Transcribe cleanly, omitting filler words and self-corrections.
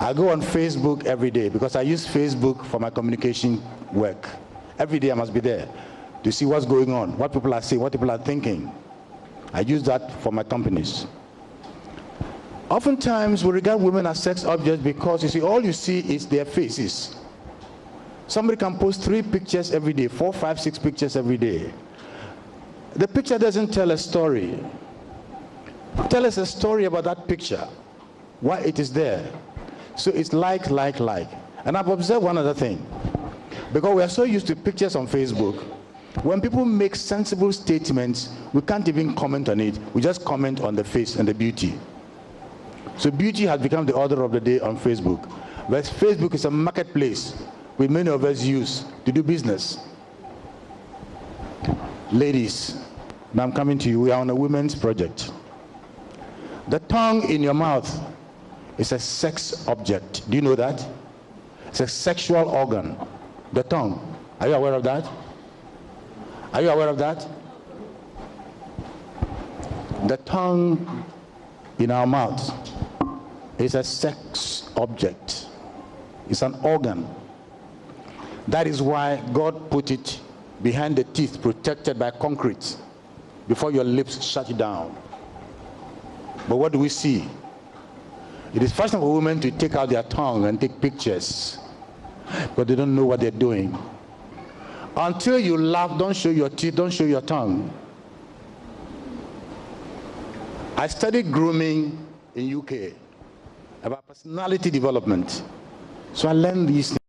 I go on Facebook every day because I use Facebook for my communication work. Every day I must be there to see what's going on, what people are saying, what people are thinking. I use that for my companies. Oftentimes we regard women as sex objects because you see, all you see is their faces. Somebody can post 3 pictures every day, 4, 5, 6 pictures every day. The picture doesn't tell a story. Tell us a story about that picture, why it is there. So it's like. And I've observed one other thing. Because we are so used to pictures on Facebook, when people make sensible statements, we can't even comment on it. We just comment on the face and the beauty. So beauty has become the order of the day on Facebook. Whereas Facebook is a marketplace which many of us use to do business. Ladies, now I'm coming to you. We are on a women's project. The tongue in your mouth is a sex object. Do you know that? It's a sexual organ. The tongue. Are you aware of that? Are you aware of that? The tongue in our mouth is a sex object. It's an organ. That is why God put it behind the teeth, protected by concrete, before your lips shut it down. But what do we see? It is fashionable for women to take out their tongue and take pictures because they don't know what they're doing. Until you laugh, don't show your teeth, don't show your tongue. I studied grooming in UK about personality development. So I learned these things.